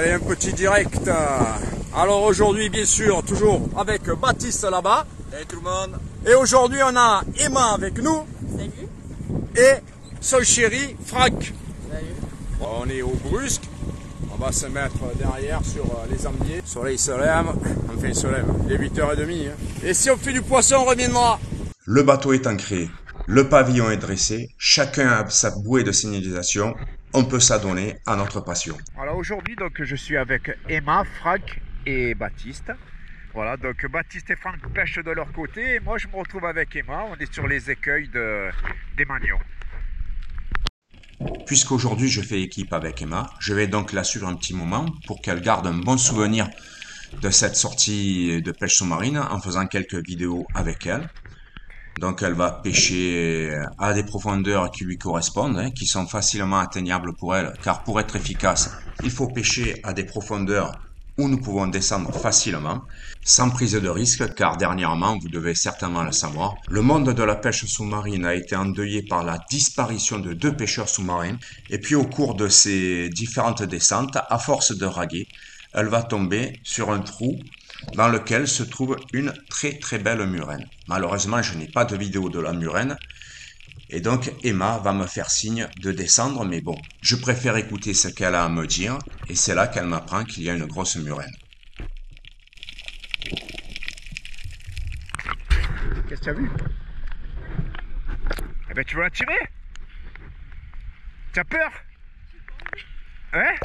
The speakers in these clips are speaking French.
Allez, un petit direct. Alors aujourd'hui, bien sûr, toujours avec Baptiste là-bas. Salut tout le monde. Et aujourd'hui, on a Emma avec nous. Salut. Et son chéri, Franck. Salut. On est au Brusque. On va se mettre derrière sur les ambiers. Le soleil se lève. Enfin, il se lève. Il est 8h30. Et si on fait du poisson, on reviendra. Le bateau est ancré. Le pavillon est dressé. Chacun a sa bouée de signalisation. On peut s'adonner à notre passion. Voilà, aujourd'hui, donc, je suis avec Emma, Franck et Baptiste. Voilà, donc Baptiste et Franck pêchent de leur côté et moi je me retrouve avec Emma. On est sur les écueils des Magnots. Puisqu'aujourd'hui je fais équipe avec Emma, je vais donc la suivre un petit moment pour qu'elle garde un bon souvenir de cette sortie de pêche sous-marine en faisant quelques vidéos avec elle. Donc elle va pêcher à des profondeurs qui lui correspondent, qui sont facilement atteignables pour elle, car pour être efficace, il faut pêcher à des profondeurs où nous pouvons descendre facilement, sans prise de risque, car dernièrement, vous devez certainement le savoir, le monde de la pêche sous-marine a été endeuillé par la disparition de 2 pêcheurs sous-marins, et puis au cours de ces différentes descentes, à force de raguer, elle va tomber sur un trou dans lequel se trouve une très belle murène. Malheureusement, je n'ai pas de vidéo de la murène, et donc Emma va me faire signe de descendre, mais bon, je préfère écouter ce qu'elle a à me dire, et c'est là qu'elle m'apprend qu'il y a une grosse murène. Qu'est-ce que tu as vu? Eh ben tu veux la tirer? Tu as peur? Hein?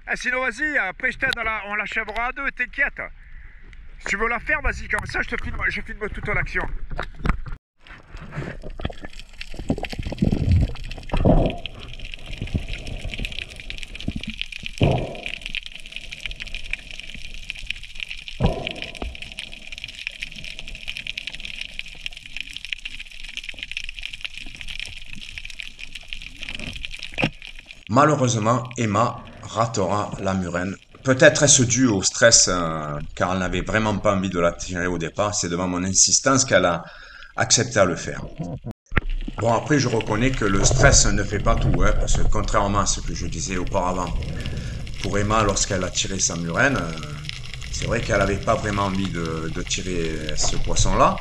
Ah, sinon vas-y, après je t'aide, on l'achèvera à 2, t'inquiète. Si tu veux la faire, vas-y, comme ça je filme toute l'action. Malheureusement, Emma ratera la murène. Peut-être est-ce dû au stress, car elle n'avait vraiment pas envie de la tirer au départ. C'est devant mon insistance qu'elle a accepté à le faire. Bon, après, je reconnais que le stress ne fait pas tout, parce que contrairement à ce que je disais auparavant, pour Emma, lorsqu'elle a tiré sa murène, c'est vrai qu'elle n'avait pas vraiment envie de tirer ce poisson-là.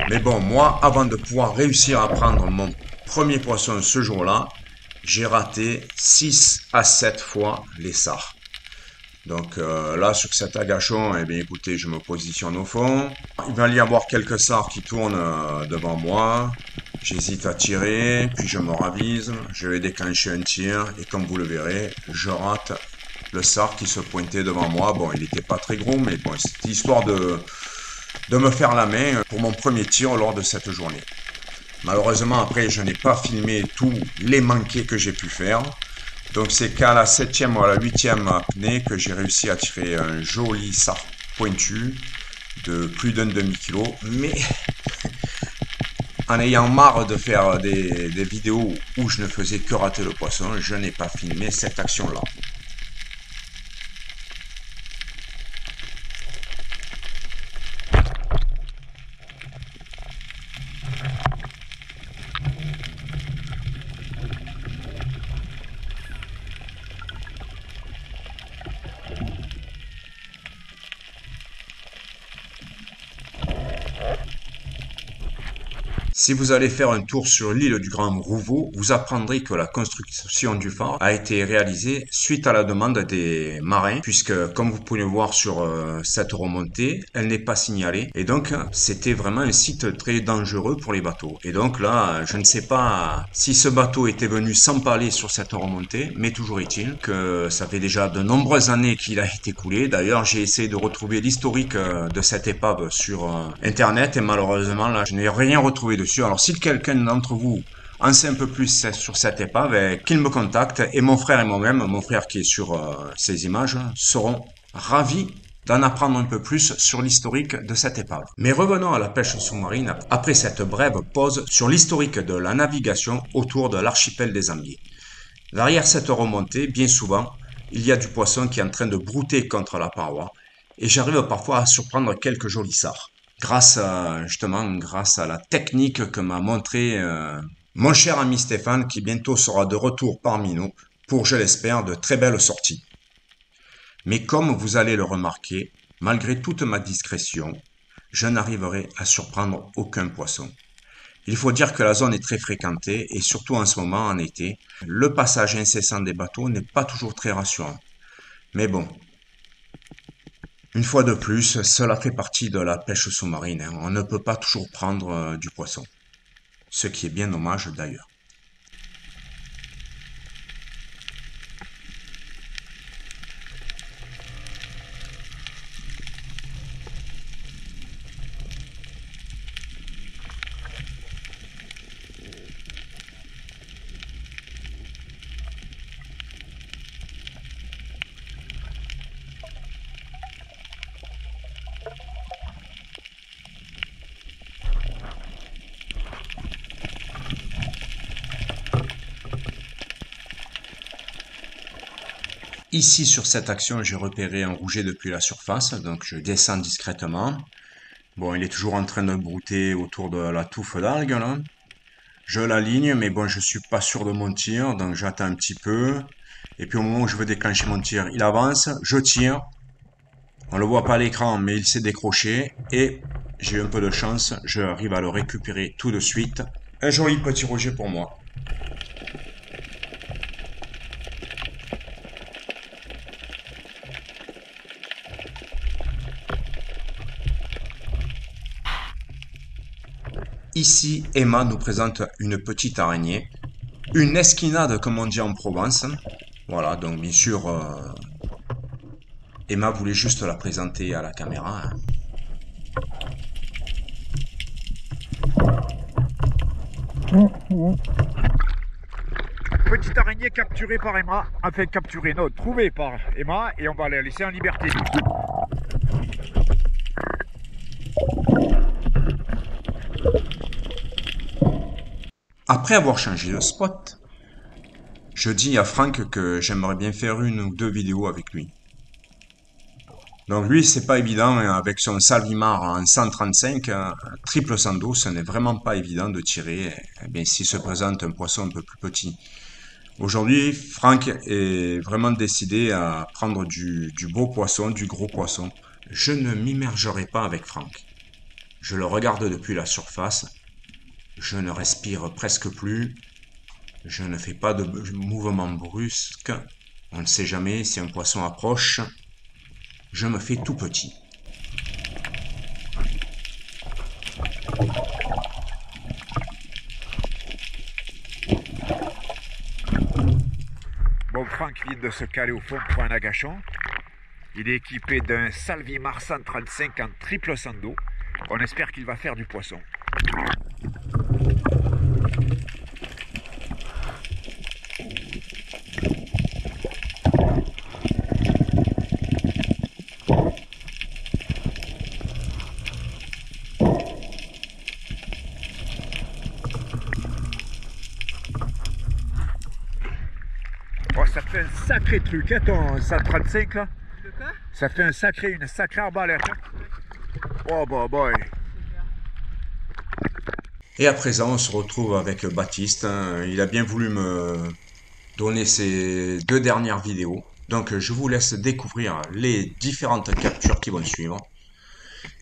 Mais bon, moi, avant de pouvoir réussir à prendre mon premier poisson ce jour-là, j'ai raté 6 à 7 fois les sards. Donc là, sur cet agachon, eh bien, écoutez, je me positionne au fond. Il va y avoir quelques sards qui tournent devant moi. J'hésite à tirer, puis je me ravise. Je vais déclencher un tir et comme vous le verrez, je rate le sard qui se pointait devant moi. Bon, il n'était pas très gros, mais bon, c'était histoire de me faire la main pour mon premier tir lors de cette journée. Malheureusement, après, je n'ai pas filmé tous les manqués que j'ai pu faire. Donc, c'est qu'à la 7e ou à la 8e apnée que j'ai réussi à tirer un joli sard pointu de plus d'un demi-kilo. Mais, en ayant marre de faire des vidéos où je ne faisais que rater le poisson, je n'ai pas filmé cette action-là. Si vous allez faire un tour sur l'île du Grand Rouveau, vous apprendrez que la construction du phare a été réalisée suite à la demande des marins, puisque comme vous pouvez le voir sur cette remontée, elle n'est pas signalée. Et donc, c'était vraiment un site très dangereux pour les bateaux. Et donc là, je ne sais pas si ce bateau était venu s'empaler sur cette remontée, mais toujours est-il que ça fait déjà de nombreuses années qu'il a été coulé. D'ailleurs, j'ai essayé de retrouver l'historique de cette épave sur Internet et malheureusement, là, je n'ai rien retrouvé dessus. Alors, si quelqu'un d'entre vous en sait un peu plus sur cette épave, qu'il me contacte. Et mon frère et moi-même, mon frère qui est sur ces images, seront ravis d'en apprendre un peu plus sur l'historique de cette épave. Mais revenons à la pêche sous-marine après cette brève pause sur l'historique de la navigation autour de l'archipel des Anguilles. Derrière cette remontée, bien souvent, il y a du poisson qui est en train de brouter contre la paroi et j'arrive parfois à surprendre quelques jolis sards. Grâce à la technique que m'a montré mon cher ami Stéphane qui bientôt sera de retour parmi nous pour, je l'espère, de très belles sorties. Mais comme vous allez le remarquer, malgré toute ma discrétion, je n'arriverai à surprendre aucun poisson. Il faut dire que la zone est très fréquentée et surtout en ce moment, en été, le passage incessant des bateaux n'est pas toujours très rassurant. Mais bon, une fois de plus, cela fait partie de la pêche sous-marine, hein. On ne peut pas toujours prendre du poisson. Ce qui est bien dommage d'ailleurs. Ici, sur cette action, j'ai repéré un rouget depuis la surface, donc je descends discrètement. Bon, il est toujours en train de brouter autour de la touffe d'algues, là. Je l'aligne, mais bon, je suis pas sûr de mon tir, donc j'attends un petit peu. Et puis au moment où je veux déclencher mon tir, il avance, je tire. On le voit pas à l'écran, mais il s'est décroché. Et j'ai eu un peu de chance, j'arrive à le récupérer tout de suite. Un joli petit rouget pour moi. Ici, Emma nous présente une petite araignée, une esquinade comme on dit en Provence. Voilà, donc bien sûr, Emma voulait juste la présenter à la caméra, hein. Petite araignée capturée par Emma, enfin capturée, non, trouvée par Emma, et on va la laisser en liberté du coup. Après avoir changé de spot, je dis à Franck que j'aimerais bien faire une ou deux vidéos avec lui. Donc lui, c'est pas évident, hein, avec son Salvimar en 135, triple sans dos, ce n'est vraiment pas évident de tirer, eh bien, s'il se présente un poisson un peu plus petit. Aujourd'hui, Franck est vraiment décidé à prendre du beau poisson, du gros poisson. Je ne m'immergerai pas avec Franck. Je le regarde depuis la surface. Je ne respire presque plus. Je ne fais pas de mouvement brusque. On ne sait jamais si un poisson approche. Je me fais tout petit. Bon, Franck vient de se caler au fond pour un agachon. Il est équipé d'un Salvimar 135 en triple sans dos. On espère qu'il va faire du poisson. Oh, ça fait un sacré truc, hein, ton 135 là. De quoi? Ça fait une sacrée arbalète. Hein. Oh, bah, boy. Et à présent, on se retrouve avec Baptiste, hein. Il a bien voulu me donner ses deux dernières vidéos. Donc, je vous laisse découvrir les différentes captures qui vont suivre.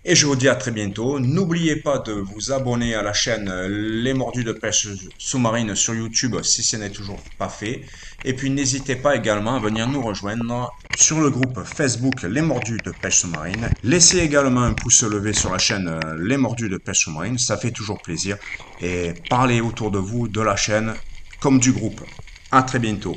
Et je vous dis à très bientôt. N'oubliez pas de vous abonner à la chaîne Les Mordus de Pêche Sous-Marine sur YouTube si ce n'est toujours pas fait. Et puis n'hésitez pas également à venir nous rejoindre sur le groupe Facebook Les Mordus de Pêche Sous-Marine. Laissez également un pouce levé sur la chaîne Les Mordus de Pêche Sous-Marine, ça fait toujours plaisir. Et parlez autour de vous de la chaîne comme du groupe. À très bientôt.